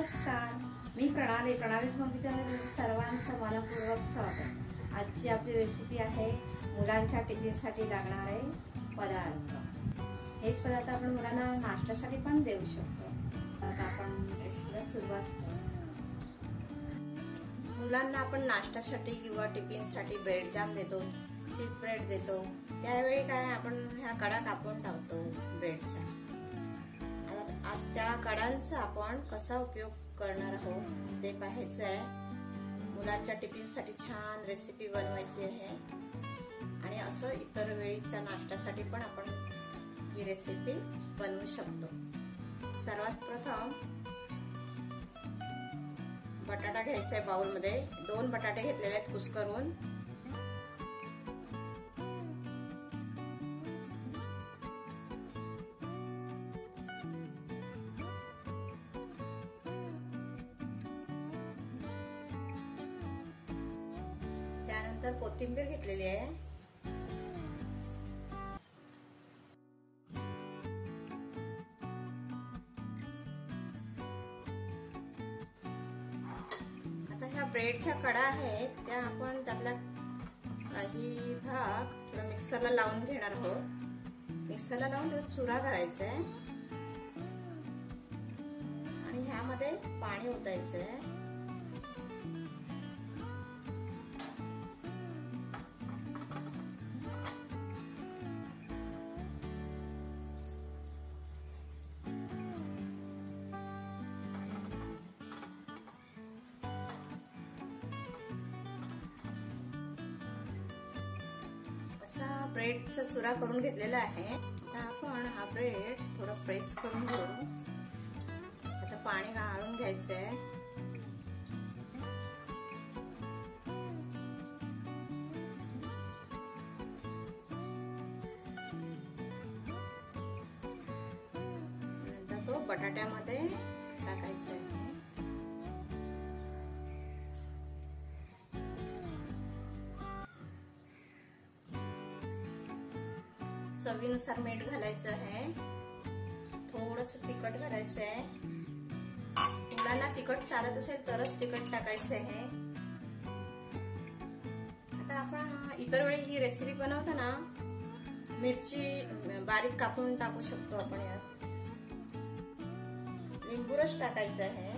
नमस्कार, मी प्रणाली स्वामीच्या सर्वांचं मनपूर्वक स्वागत। आजची आपली रेसिपी आहे मुलांच्या टिफिनसाठी लागणारे पदार्थ। हेच पदार्थ आपण मुलांना नाश्त्यासाठी पण देऊ शकतो। आता आपण रेसिपीला सुरुवात करू। मुलांना आपण नाश्त्यासाठी किंवा टिफिनसाठी ब्रेड जाम देतो, चीज ब्रेड देतो। त्यावेळी काय आपण ह्या कडा कापून टाकतो ब्रेडच्या। आज त्या कडांचा आपण कसा उपयोग करणार आहोत ते पाहायचं आहे। मुलांच्या टिफिनसाठी छान रेसिपी बनवायची आहे आणि असं इतर वेळीच्या नाश्त्यासाठी पण आपण ही रेसिपी बनवू शकतो। सर्वात प्रथम बटाटा घ्यायचा आहे बाउलमध्ये। 2 बटाटे घेतलेले आहेत कुस्करून। त्यानंतर कोथिंबीर घेतलेली आहे। आता ह्या ब्रेडच्या कडा आहेत त्या आपण त्यातला काही भाग थोडा मिक्सरला लावून घेणार आहोत। मिक्सरला लावून त्याचा चुरा करायचा आहे आणि ह्यामध्ये पाणी ओतायचं आहे। असा ब्रेडचा चुरा करून घेतलेला आहे। आता आपण हा ब्रेड थोडा प्रेस करून घेऊ। आता पाणी गाळून घ्यायचं आहे। नंतर तो बटाट्यामध्ये टाकायचा आहे। चवीनुसार मीठ घालायचं आहे। थोडस तिखट घालायचं आहे। मुलांना तिखट चालत असेल तरच तिखट टाकायचं आहे। आता आपण इतर वेळी ही रेसिपी बनवताना मिरची बारीक कापून टाकू शकतो आपण यात। लिंबू रस टाकायचा आहे।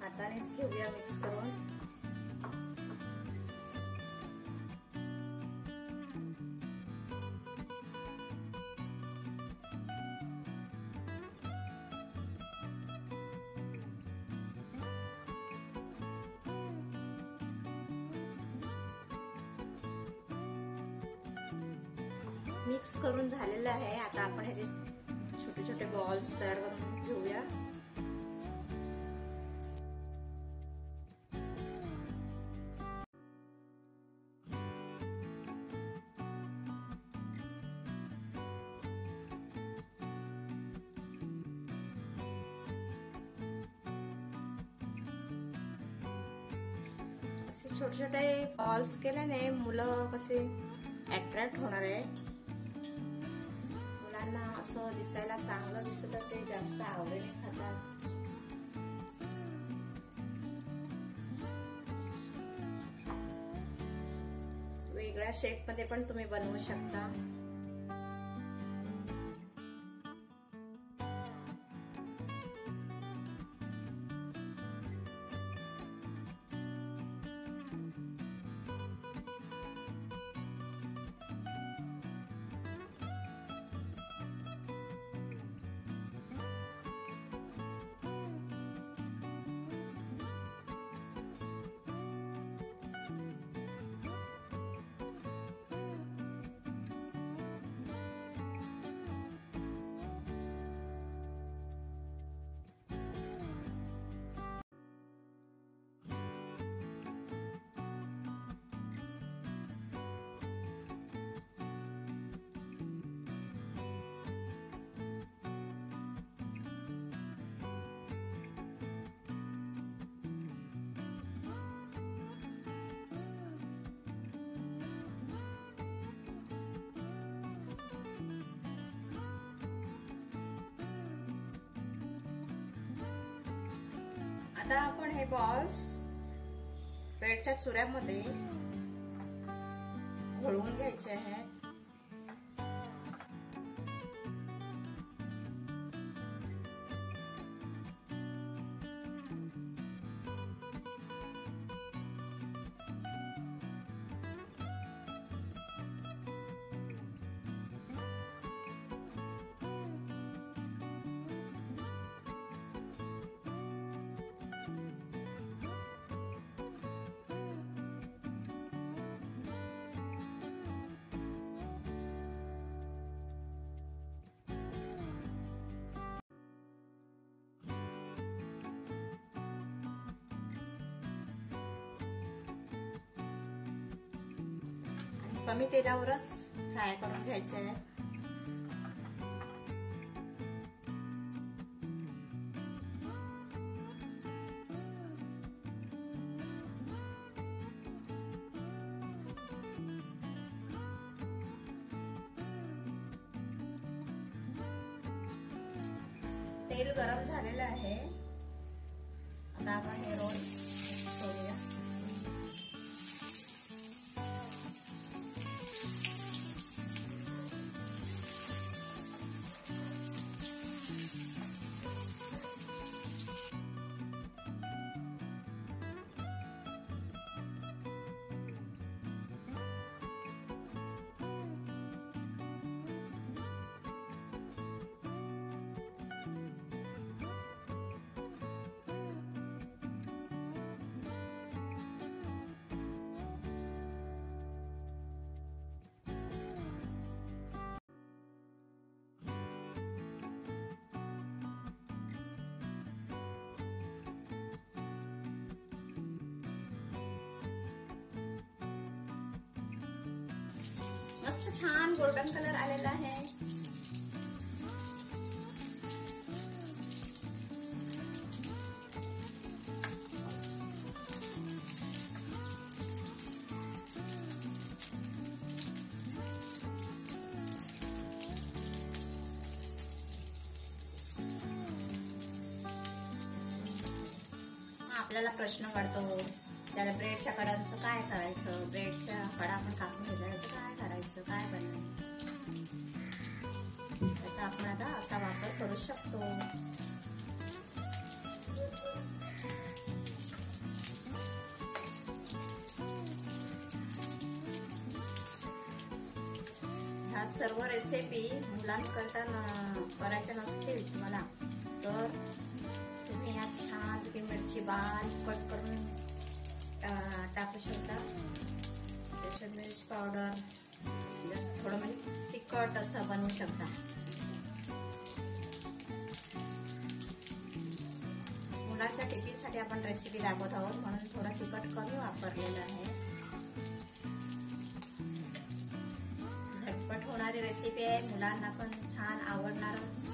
हातानेच घेऊया मिक्स करून। मिक्स करून झालेलं आहे। आता आपण ह्याचे छोटे छोटे बॉल्स तयार करून घेऊया। असे छोटे छोटे बॉल्स केल्याने मुलं कसे अट्रॅक्ट होणार आहे। मुलांना असं दिसायला चांगलं दिसतं तर ते जास्त आवडीने खातात। वेगळ्या शेप मध्ये पण तुम्ही बनवू शकता। आता आपण हे बॉल्स ब्रेडच्या चुऱ्यामध्ये घोळवून घ्यायचे आहेत. कमी तेलावरच फ्राय करून घ्यायचे आहे. तेल गरम झालेलं आहे. आता आपण हे रोल सोडूया. मस्त छान गोल्डन कलर आलेला आहे. आपल्याला प्रश्न पडतो त्याला ब्रेडच्या कडांचं काय करायचं, ब्रेडच्या कडा आपण कापून घेतल्याचं काय करायचं, काय बनायचं. त्याचा आपण आता असा वापर करू शकतो. ह्या सर्व रेसिपी मुलांकरता करायच्या नसतील तुम्हाला तर तुम्ही ह्यात छान मिरची बारीक कट करून टाकू शकता. त्याच्यात मिरची पावडर थोडं म्हणजे तिखट असं बनवू शकता. मुलांच्या टिफिनसाठी आपण रेसिपी दाखवत आहोत म्हणून थोडा तिखट कमी वापरलेला आहे. झटपट होणारी रेसिपी आहे, मुलांना पण छान आवडणारच.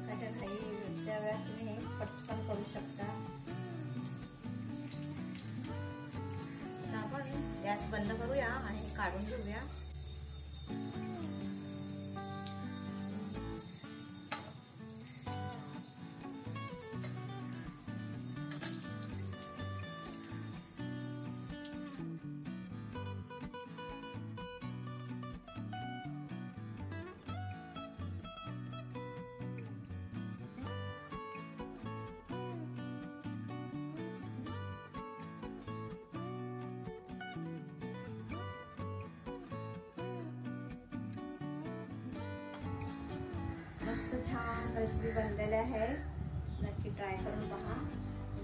त्याच्या घाईच्या वेळात तुम्ही पटकन करू शकता. गॅस बंद करूया आणि काढून घेऊया. मस्त छान रेसिपी बनलेली आहे. नक्की ट्राय करून पहा.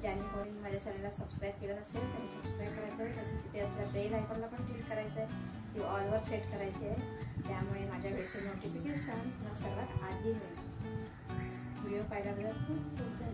ज्यांनी कोणी माझ्या चॅनलला सबस्क्राईब केलं नसेल त्यांनी सबस्क्राईब करायचं आहे. तसं तिथे असल्या बेल आयकॉनला पण क्लिक करायचं आहे. ती ऑलवर सेट करायची आहे. त्यामुळे माझ्या व्हिडिओ नोटिफिकेशन सर्वात आधी मिळेल. व्हिडिओ पाहिल्याबद्दल खूप खूप धन्यवाद.